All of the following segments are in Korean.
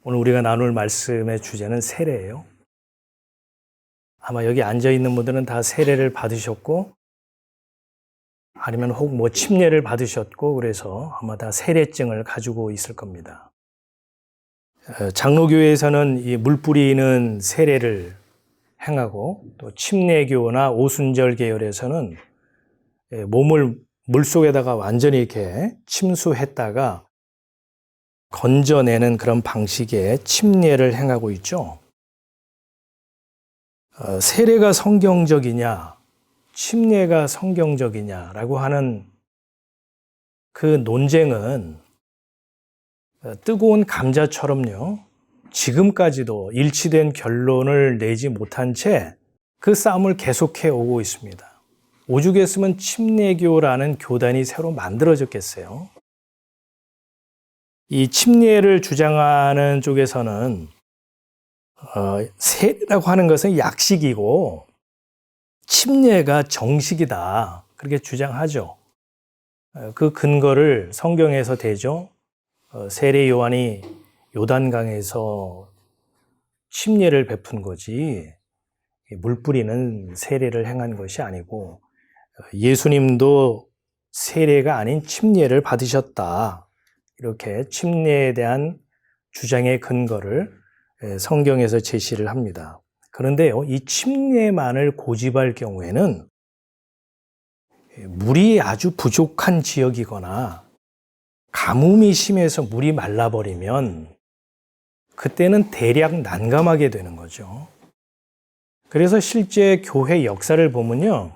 오늘 우리가 나눌 말씀의 주제는 세례예요. 아마 여기 앉아 있는 분들은 다 세례를 받으셨고, 아니면 혹 침례를 받으셨고, 그래서 아마 다 세례증을 가지고 있을 겁니다. 장로교회에서는 이 물 뿌리는 세례를 행하고, 또 침례교나 오순절 계열에서는 몸을 물속에다가 완전히 이렇게 침수했다가 건져내는 그런 방식의 침례를 행하고 있죠. 세례가 성경적이냐, 침례가 성경적이냐라고 하는 그 논쟁은 뜨거운 감자처럼요, 지금까지도 일치된 결론을 내지 못한 채 그 싸움을 계속해 오고 있습니다. 오죽했으면 침례교라는 교단이 새로 만들어졌겠어요. 이 침례를 주장하는 쪽에서는 세례라고 하는 것은 약식이고 침례가 정식이다, 그렇게 주장하죠. 그 근거를 성경에서 대죠. 세례 요한이 요단강에서 침례를 베푼 거지 물 뿌리는 세례를 행한 것이 아니고, 예수님도 세례가 아닌 침례를 받으셨다, 이렇게 침례에 대한 주장의 근거를 성경에서 제시를 합니다. 그런데요, 이 침례만을 고집할 경우에는 물이 아주 부족한 지역이거나 가뭄이 심해서 물이 말라버리면 그때는 대략 난감하게 되는 거죠. 그래서 실제 교회 역사를 보면요,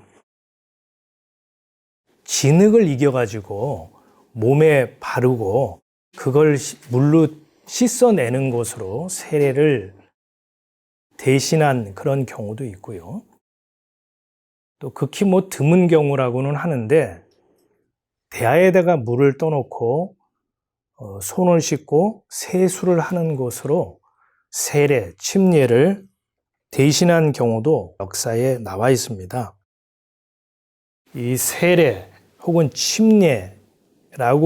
진흙을 이겨가지고 몸에 바르고 그걸 물로 씻어내는 것으로 세례를 대신한 그런 경우도 있고요. 또 극히 드문 경우라고는 하는데, 대야에다가 물을 떠놓고 손을 씻고 세수를 하는 것으로 세례, 침례를 대신한 경우도 역사에 나와 있습니다. 이 세례 혹은 침례라고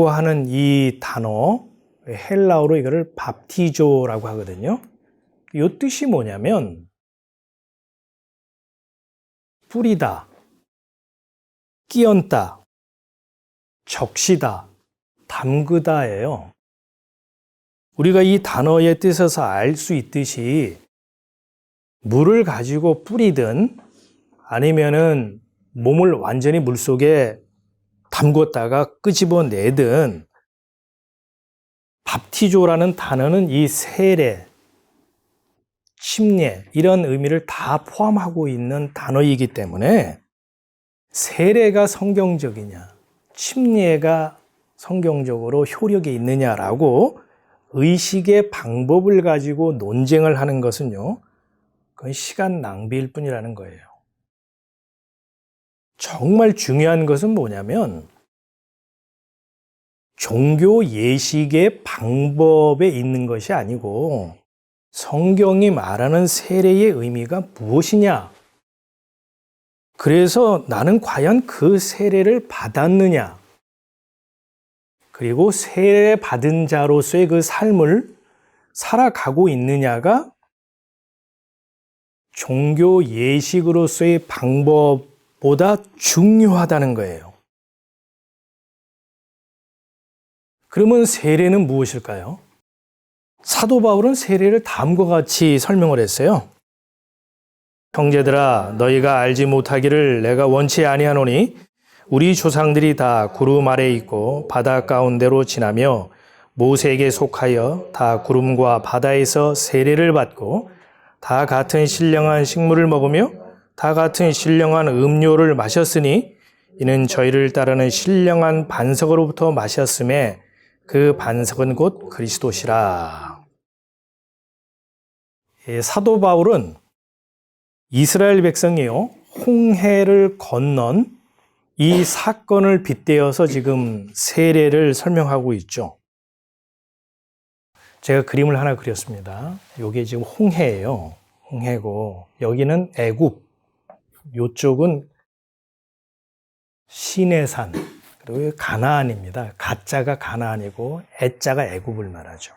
하는 이 단어, 헬라어로 이거를 밥티조라고 하거든요. 이 뜻이 뭐냐면 뿌리다, 끼얹다, 적시다, 담그다예요. 우리가 이 단어의 뜻에서 알 수 있듯이 물을 가지고 뿌리든 아니면은 몸을 완전히 물속에 담궜다가 끄집어내든, 밥티조라는 단어는 이 세례, 침례 이런 의미를 다 포함하고 있는 단어이기 때문에 세례가 성경적이냐, 침례가 성경적으로 효력이 있느냐라고 의식의 방법을 가지고 논쟁을 하는 것은요, 그건 시간 낭비일 뿐이라는 거예요. 정말 중요한 것은 뭐냐면 종교 예식의 방법에 있는 것이 아니고 성경이 말하는 세례의 의미가 무엇이냐, 그래서 나는 과연 그 세례를 받았느냐, 그리고 세례 받은 자로서의 그 삶을 살아가고 있느냐가 종교 예식으로서의 방법보다 중요하다는 거예요. 그러면 세례는 무엇일까요? 사도 바울은 세례를 다음과 같이 설명을 했어요. 형제들아, 너희가 알지 못하기를 내가 원치 아니하노니 우리 조상들이 다 구름 아래 있고 바다 가운데로 지나며 모세에게 속하여 다 구름과 바다에서 세례를 받고 다 같은 신령한 식물을 먹으며 다 같은 신령한 음료를 마셨으니 이는 저희를 따르는 신령한 반석으로부터 마셨음에 그 반석은 곧 그리스도시라. 사도 바울은 이스라엘 백성이요, 홍해를 건넌 이 사건을 빗대어서 지금 세례를 설명하고 있죠. 제가 그림을 하나 그렸습니다. 이게 지금 홍해예요. 홍해고 여기는 애굽, 이쪽은 시내산, 그리고 가나안입니다. 가자가 가나안이고 애자가 애굽을 말하죠.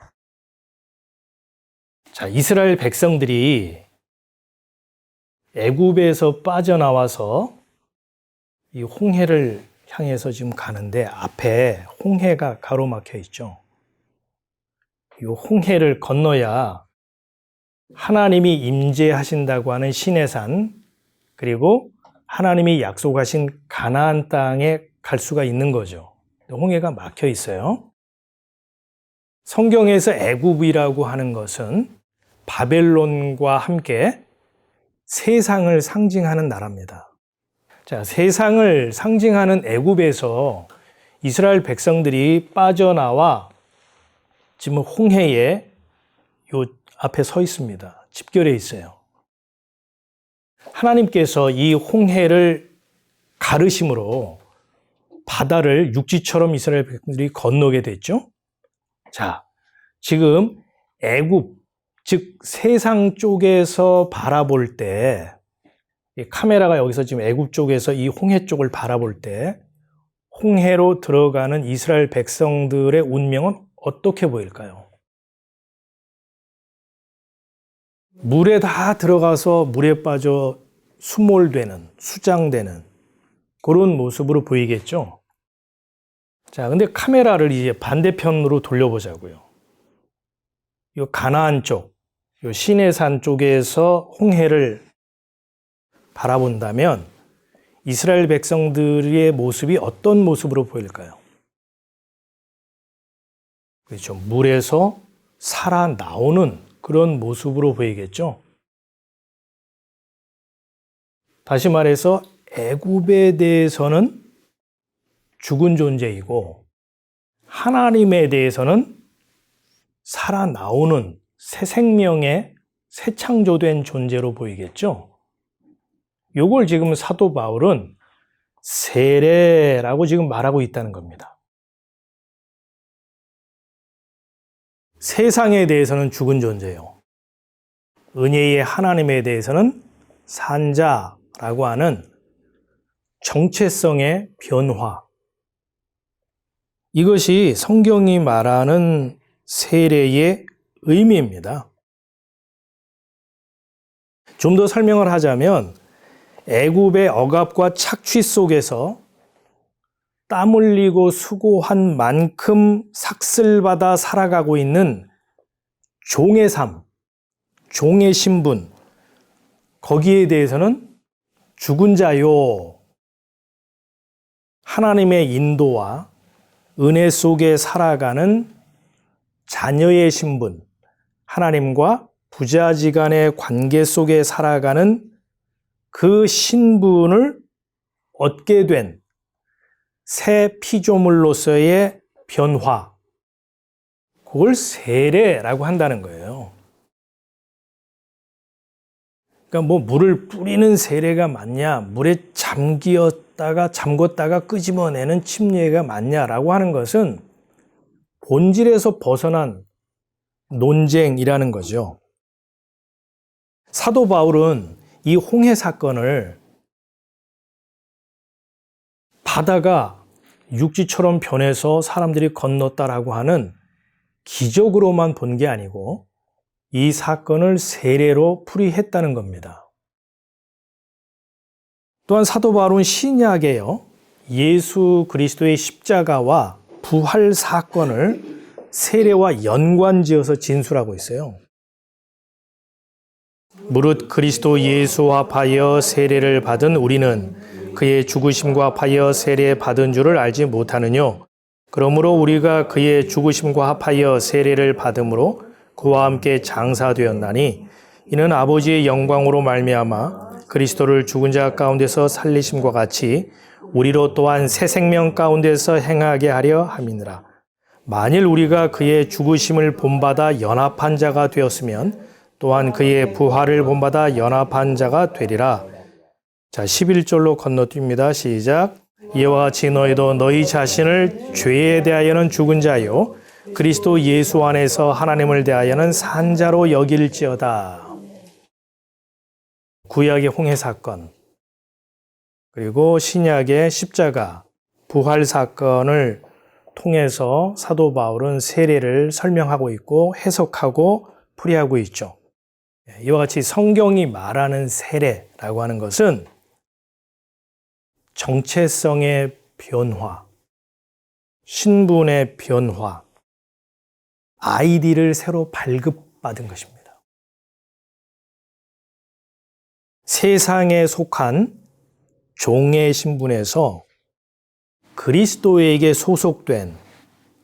자, 이스라엘 백성들이 애굽에서 빠져나와서 이 홍해를 향해서 지금 가는데 앞에 홍해가 가로막혀 있죠. 이 홍해를 건너야 하나님이 임재하신다고 하는 시내산, 그리고 하나님이 약속하신 가나안 땅에 갈 수가 있는 거죠. 홍해가 막혀 있어요. 성경에서 애굽이라고 하는 것은 바벨론과 함께 세상을 상징하는 나라입니다. 자, 세상을 상징하는 애굽에서 이스라엘 백성들이 빠져나와 지금 홍해에 요 앞에 서 있습니다. 집결해 있어요. 하나님께서 이 홍해를 가르심으로 바다를 육지처럼 이스라엘 백성들이 건너게 됐죠. 자, 지금 애굽, 즉 세상 쪽에서 바라볼 때, 이 카메라가 여기서 지금 애굽 쪽에서 이 홍해 쪽을 바라볼 때 홍해로 들어가는 이스라엘 백성들의 운명은 어떻게 보일까요? 물에 다 들어가서 물에 빠져 수몰되는, 수장되는 그런 모습으로 보이겠죠? 자, 근데 카메라를 이제 반대편으로 돌려보자고요. 이 가나안 쪽, 이 시내산 쪽에서 홍해를 바라본다면 이스라엘 백성들의 모습이 어떤 모습으로 보일까요? 그렇죠. 물에서 살아나오는 그런 모습으로 보이겠죠. 다시 말해서 애굽에 대해서는 죽은 존재이고 하나님에 대해서는 살아나오는 새 생명의 새 창조된 존재로 보이겠죠. 요걸 지금 사도 바울은 세례라고 지금 말하고 있다는 겁니다. 세상에 대해서는 죽은 존재요. 은혜의 하나님에 대해서는 산자라고 하는 정체성의 변화. 이것이 성경이 말하는 세례의 의미입니다. 좀 더 설명을 하자면 애굽의 억압과 착취 속에서 땀 흘리고 수고한 만큼 삭슬받아 살아가고 있는 종의 삶, 종의 신분, 거기에 대해서는 죽은 자요. 하나님의 인도와 은혜 속에 살아가는 자녀의 신분, 하나님과 부자지간의 관계 속에 살아가는 그 신분을 얻게 된 새 피조물로서의 변화, 그걸 세례라고 한다는 거예요. 그러니까 뭐 물을 뿌리는 세례가 맞냐, 물에 잠궜다가 끄집어내는 침례가 맞냐라고 하는 것은 본질에서 벗어난 논쟁이라는 거죠. 사도 바울은 이 홍해 사건을 바다가 육지처럼 변해서 사람들이 건넜다라고 하는 기적으로만 본 게 아니고 이 사건을 세례로 풀이했다는 겁니다. 또한 사도 바울은 신약에요, 예수 그리스도의 십자가와 부활 사건을 세례와 연관지어서 진술하고 있어요. 무릇 그리스도 예수와 합하여 세례를 받은 우리는 그의 죽으심과 합하여 세례 받은 줄을 알지 못하느뇨. 그러므로 우리가 그의 죽으심과 합하여 세례를 받음으로 그와 함께 장사되었나니 이는 아버지의 영광으로 말미암아 그리스도를 죽은 자 가운데서 살리심과 같이 우리로 또한 새 생명 가운데서 행하게 하려 함이니라. 만일 우리가 그의 죽으심을 본받아 연합한 자가 되었으면 또한 그의 부활을 본받아 연합한 자가 되리라. 자, 11절로 건너뜁니다. 시작. 이와 같이 너희도 너희 자신을 죄에 대하여는 죽은 자요 그리스도 예수 안에서 하나님을 대하여는 산 자로 여길지어다. 구약의 홍해 사건, 그리고 신약의 십자가, 부활 사건을 통해서 사도 바울은 세례를 설명하고 있고 해석하고 풀이하고 있죠. 이와 같이 성경이 말하는 세례라고 하는 것은 정체성의 변화, 신분의 변화, 아이디를 새로 발급받은 것입니다. 세상에 속한 종의 신분에서 그리스도에게 소속된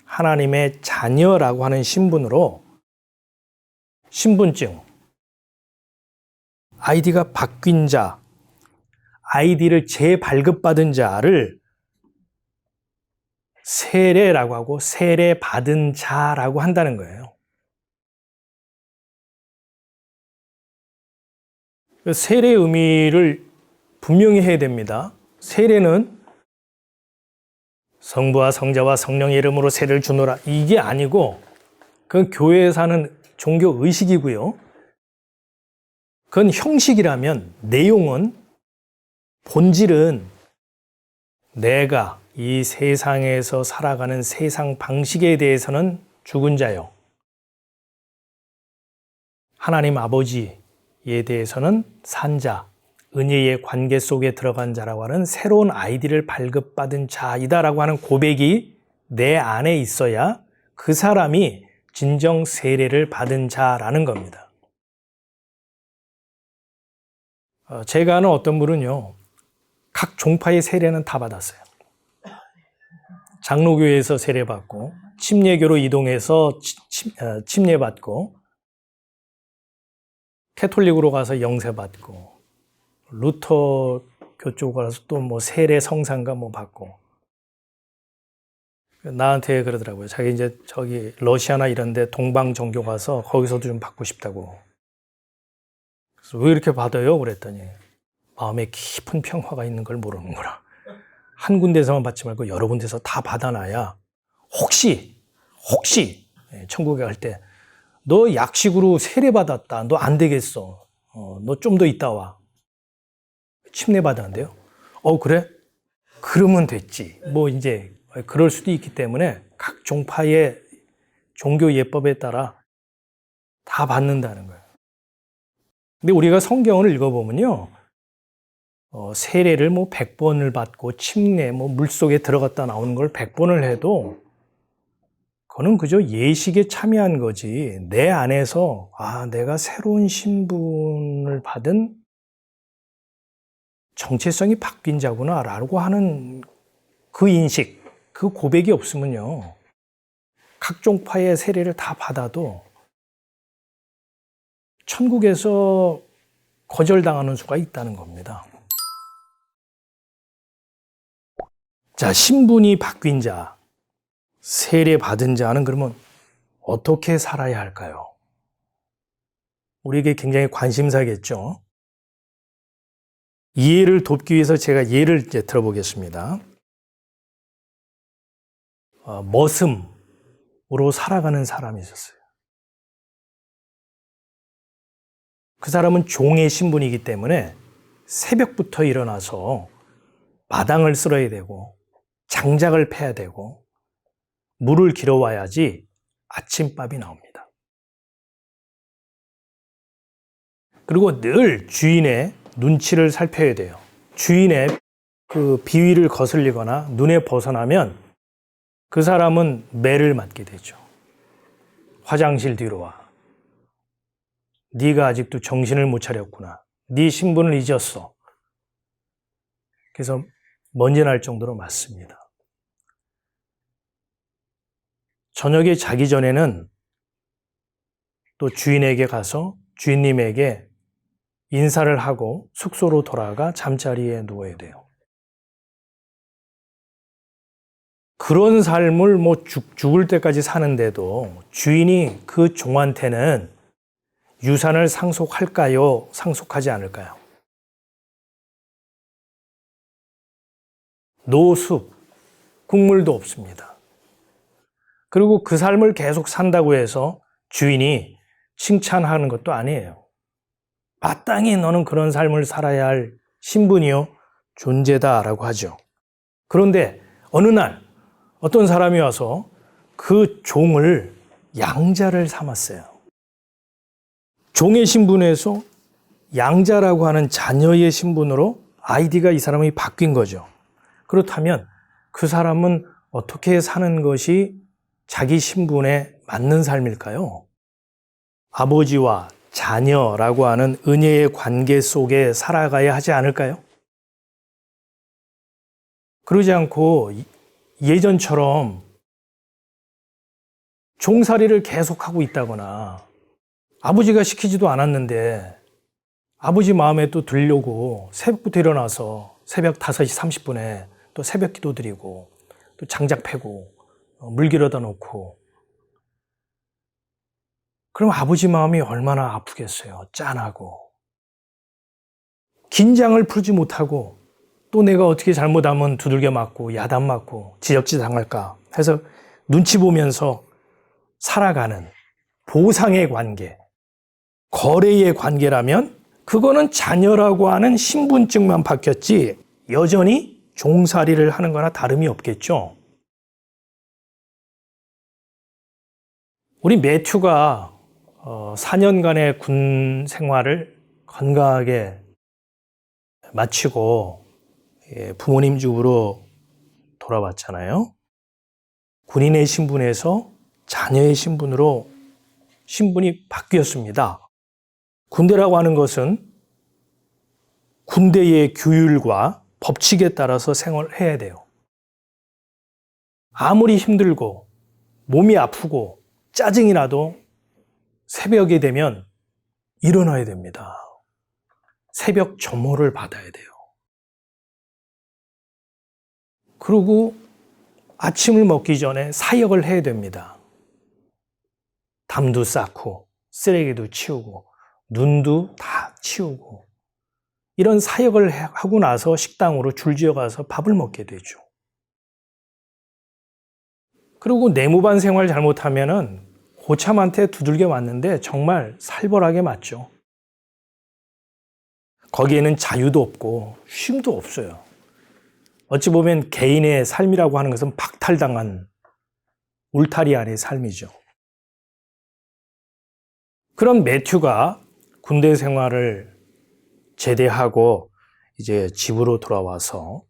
하나님의 자녀라고 하는 신분으로 신분증, 아이디가 바뀐 자, 아이디를 재발급받은 자를 세례라고 하고 세례받은 자라고 한다는 거예요. 세례의 의미를 분명히 해야 됩니다. 세례는 성부와 성자와 성령의 이름으로 세례를 주노라 이게 아니고 그건 교회에서 하는 종교 의식이고요. 그건 형식이라면 내용은 본질은 내가 이 세상에서 살아가는 세상 방식에 대해서는 죽은 자요. 하나님 아버지에 대해서는 산 자, 은혜의 관계 속에 들어간 자라고 하는 새로운 아이디를 발급받은 자이다라고 하는 고백이 내 안에 있어야 그 사람이 진정 세례를 받은 자라는 겁니다. 제가 아는 어떤 분은요, 각 종파의 세례는 다 받았어요. 장로교회에서 세례받고, 침례교로 이동해서 침례받고, 캐톨릭으로 가서 영세받고, 루터교 쪽으로 가서 또 뭐 세례 성상가 뭐 받고. 나한테 그러더라고요. 자기 이제 저기 러시아나 이런 데 동방 종교 가서 거기서도 좀 받고 싶다고. 그래서 왜 이렇게 받아요? 그랬더니 마음에 깊은 평화가 있는 걸 모르는구나. 한 군데서만 받지 말고 여러 군데서 다 받아놔야 혹시 천국에 갈 때 너 약식으로 세례 받았다. 너 안 되겠어. 너 좀 더 있다 와. 침례 받았는데요. 그래? 그러면 됐지. 뭐 이제 그럴 수도 있기 때문에 각 종파의 종교 예법에 따라 다 받는다는 거예요. 근데 우리가 성경을 읽어보면요. 세례를 뭐 100번을 받고 침례 뭐 물속에 들어갔다 나오는 걸 100번을 해도 그거는 그저 예식에 참여한 거지. 내 안에서 내가 새로운 신분을 받은 정체성이 바뀐 자구나 라고 하는 그 인식, 그 고백이 없으면요. 각 종파의 세례를 다 받아도 천국에서 거절당하는 수가 있다는 겁니다. 자, 신분이 바뀐 자, 세례 받은 자는 그러면 어떻게 살아야 할까요? 우리에게 굉장히 관심사겠죠. 이해를 돕기 위해서 제가 예를 이제 들어보겠습니다. 머슴으로 살아가는 사람이 있었어요. 그 사람은 종의 신분이기 때문에 새벽부터 일어나서 마당을 쓸어야 되고 장작을 패야 되고 물을 길어와야지 아침밥이 나옵니다. 그리고 늘 주인의 눈치를 살펴야 돼요. 주인의 그 비위를 거슬리거나 눈에 벗어나면 그 사람은 매를 맞게 되죠. 화장실 뒤로 와. 네가 아직도 정신을 못 차렸구나. 네 신분을 잊었어. 그래서 먼지 날 정도로 맞습니다. 저녁에 자기 전에는 또 주인에게 가서 주인님에게 인사를 하고 숙소로 돌아가 잠자리에 누워야 돼요. 그런 삶을 뭐 죽을 때까지 사는데도 주인이 그 종한테는 유산을 상속할까요? 상속하지 않을까요? 노숙, 국물도 없습니다. 그리고 그 삶을 계속 산다고 해서 주인이 칭찬하는 것도 아니에요. 마땅히 너는 그런 삶을 살아야 할 신분이요, 존재다라고 하죠. 그런데 어느 날 어떤 사람이 와서 그 종을 양자를 삼았어요. 종의 신분에서 양자라고 하는 자녀의 신분으로 아이디가 이 사람이 바뀐 거죠. 그렇다면 그 사람은 어떻게 사는 것이 자기 신분에 맞는 삶일까요? 아버지와 자녀라고 하는 은혜의 관계 속에 살아가야 하지 않을까요? 그러지 않고 예전처럼 종살이를 계속하고 있다거나 아버지가 시키지도 않았는데 아버지 마음에 또 들려고 새벽부터 일어나서 새벽 5시 30분에 또 새벽 기도 드리고 또 장작 패고 물 길어다 놓고 그럼 아버지 마음이 얼마나 아프겠어요. 짠하고. 긴장을 풀지 못하고 또 내가 어떻게 잘못하면 두들겨 맞고 야단 맞고 지적질 당할까 해서 눈치 보면서 살아가는 보상의 관계, 거래의 관계라면 그거는 자녀라고 하는 신분증만 바뀌었지 여전히 종살이를 하는 거나 다름이 없겠죠. 우리 매튜가 4년간의 군 생활을 건강하게 마치고 부모님 집으로 돌아왔잖아요. 군인의 신분에서 자녀의 신분으로 신분이 바뀌었습니다. 군대라고 하는 것은 군대의 규율과 법칙에 따라서 생활해야 돼요. 아무리 힘들고 몸이 아프고 짜증이 나도 새벽이 되면 일어나야 됩니다. 새벽 점호를 받아야 돼요. 그리고 아침을 먹기 전에 사역을 해야 됩니다. 담도 쌓고 쓰레기도 치우고 눈도 다 치우고 이런 사역을 하고 나서 식당으로 줄지어 가서 밥을 먹게 되죠. 그리고 내무반 생활 잘못하면은 고참한테 두들겨 맞는데 정말 살벌하게 맞죠. 거기에는 자유도 없고 쉼도 없어요. 어찌 보면 개인의 삶이라고 하는 것은 박탈당한 울타리 안의 삶이죠. 그런 매튜가 군대 생활을 제대하고 이제 집으로 돌아와서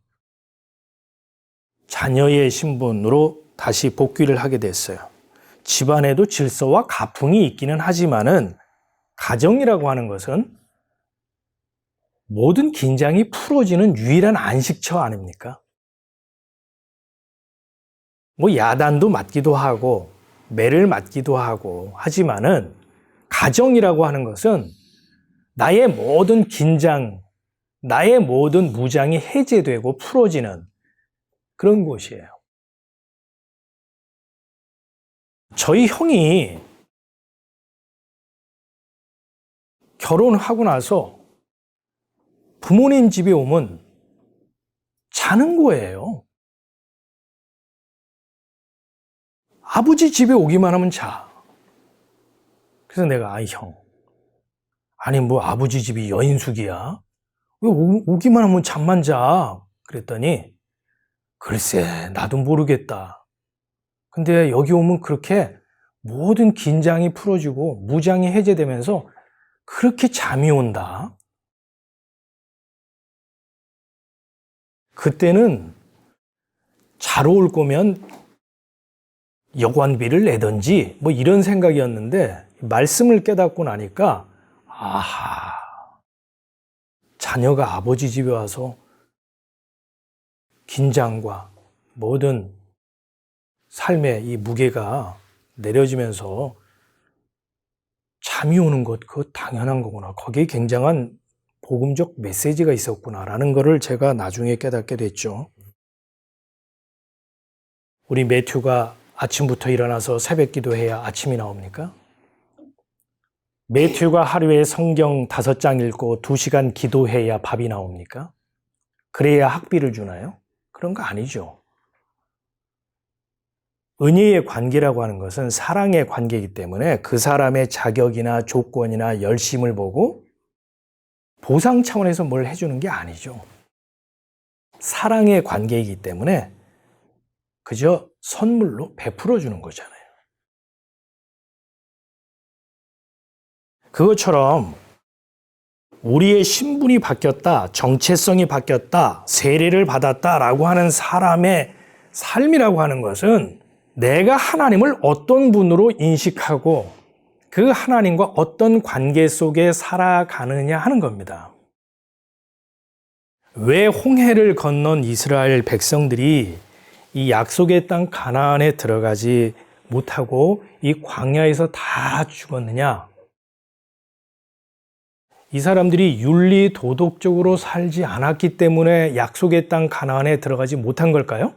자녀의 신분으로 다시 복귀를 하게 됐어요. 집안에도 질서와 가풍이 있기는 하지만은 가정이라고 하는 것은 모든 긴장이 풀어지는 유일한 안식처 아닙니까? 뭐 야단도 맞기도 하고 매를 맞기도 하고 하지만은 가정이라고 하는 것은 나의 모든 긴장, 나의 모든 무장이 해제되고 풀어지는 그런 곳이에요. 저희 형이 결혼하고 나서 부모님 집에 오면 자는 거예요. 아버지 집에 오기만 하면 자. 그래서 내가 형, 아니 뭐 아버지 집이 여인숙이야? 왜 오기만 하면 잠만 자? 그랬더니 글쎄 나도 모르겠다. 근데 여기 오면 그렇게 모든 긴장이 풀어지고 무장이 해제되면서 그렇게 잠이 온다. 그때는 자러 올 거면 여관비를 내든지 뭐 이런 생각이었는데 말씀을 깨닫고 나니까 아하, 자녀가 아버지 집에 와서 긴장과 모든 삶의 이 무게가 내려지면서 잠이 오는 것, 그거 당연한 거구나. 거기에 굉장한 복음적 메시지가 있었구나라는 것을 제가 나중에 깨닫게 됐죠. 우리 매튜가 아침부터 일어나서 새벽 기도해야 아침이 나옵니까? 매튜가 하루에 성경 5장 읽고 2시간 기도해야 밥이 나옵니까? 그래야 학비를 주나요? 그런 거 아니죠. 은혜의 관계라고 하는 것은 사랑의 관계이기 때문에 그 사람의 자격이나 조건이나 열심을 보고 보상 차원에서 뭘 해주는 게 아니죠. 사랑의 관계이기 때문에 그저 선물로 베풀어 주는 거잖아요. 그것처럼 우리의 신분이 바뀌었다, 정체성이 바뀌었다, 세례를 받았다라고 하는 사람의 삶이라고 하는 것은 내가 하나님을 어떤 분으로 인식하고 그 하나님과 어떤 관계 속에 살아가느냐 하는 겁니다. 왜 홍해를 건넌 이스라엘 백성들이 이 약속의 땅 가나안에 들어가지 못하고 이 광야에서 다 죽었느냐? 이 사람들이 윤리 도덕적으로 살지 않았기 때문에 약속의 땅 가나안에 들어가지 못한 걸까요?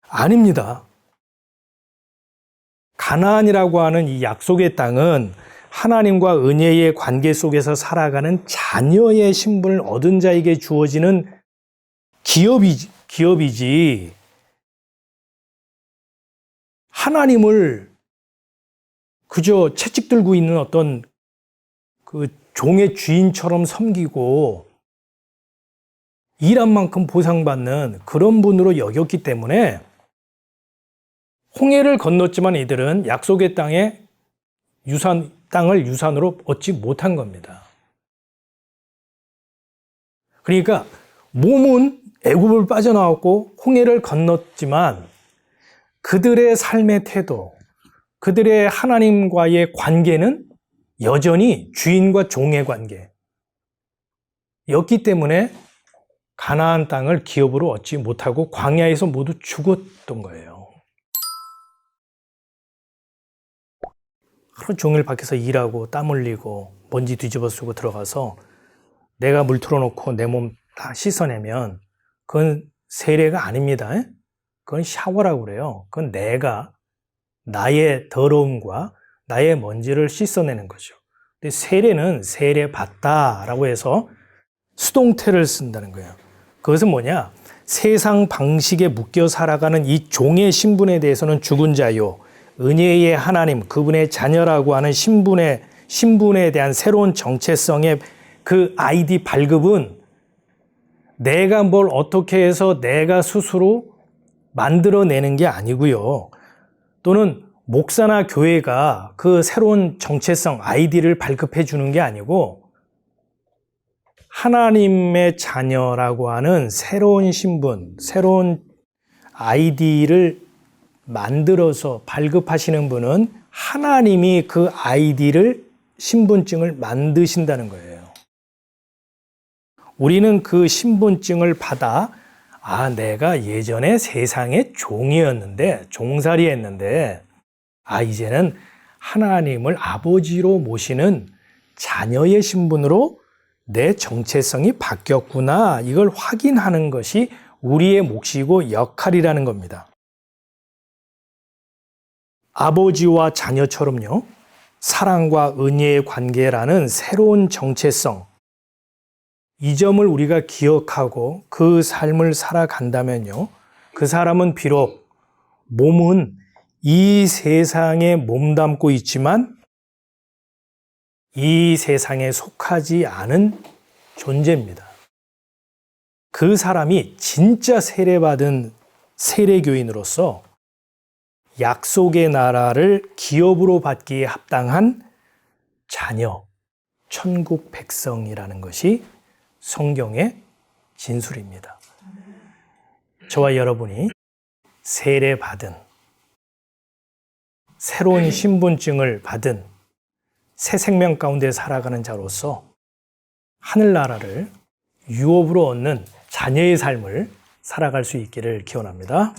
아닙니다. 가나안이라고 하는 이 약속의 땅은 하나님과 은혜의 관계 속에서 살아가는 자녀의 신분을 얻은 자에게 주어지는 기업이지 하나님을 그저 채찍 들고 있는 어떤 그 종의 주인처럼 섬기고 일한 만큼 보상받는 그런 분으로 여겼기 때문에 홍해를 건넜지만 이들은 약속의 땅을 유산으로 얻지 못한 겁니다. 그러니까 몸은 애굽을 빠져나왔고 홍해를 건넜지만 그들의 삶의 태도, 그들의 하나님과의 관계는 여전히 주인과 종의 관계였기 때문에 가나안 땅을 기업으로 얻지 못하고 광야에서 모두 죽었던 거예요. 하루 종일 밖에서 일하고 땀 흘리고 먼지 뒤집어 쓰고 들어가서 내가 물 틀어놓고 내 몸 다 씻어내면 그건 세례가 아닙니다. 그건 샤워라고 그래요. 그건 내가 나의 더러움과 나의 먼지를 씻어내는 거죠. 근데 세례는 세례 받다라고 해서 수동태를 쓴다는 거예요. 그것은 뭐냐? 세상 방식에 묶여 살아가는 이 종의 신분에 대해서는 죽은 자요. 은혜의 하나님, 그분의 자녀라고 하는 신분에 대한 새로운 정체성의 그 아이디 발급은 내가 뭘 어떻게 해서 내가 스스로 만들어내는 게 아니고요. 또는 목사나 교회가 그 새로운 정체성, 아이디를 발급해 주는 게 아니고 하나님의 자녀라고 하는 새로운 신분, 새로운 아이디를 만들어서 발급하시는 분은 하나님이 그 아이디를, 신분증을 만드신다는 거예요. 우리는 그 신분증을 받아 내가 예전에 세상의 종이었는데, 종살이 했는데 이제는 하나님을 아버지로 모시는 자녀의 신분으로 내 정체성이 바뀌었구나. 이걸 확인하는 것이 우리의 몫이고 역할이라는 겁니다. 아버지와 자녀처럼요, 사랑과 은혜의 관계라는 새로운 정체성, 이 점을 우리가 기억하고 그 삶을 살아간다면요, 그 사람은 비록 몸은 이 세상에 몸담고 있지만 이 세상에 속하지 않은 존재입니다. 그 사람이 진짜 세례받은 세례교인으로서 약속의 나라를 기업으로 받기에 합당한 자녀, 천국 백성이라는 것이 성경의 진술입니다. 저와 여러분이 세례받은, 새로운 신분증을 받은 새 생명 가운데 살아가는 자로서 하늘나라를 유업으로 얻는 자녀의 삶을 살아갈 수 있기를 기원합니다.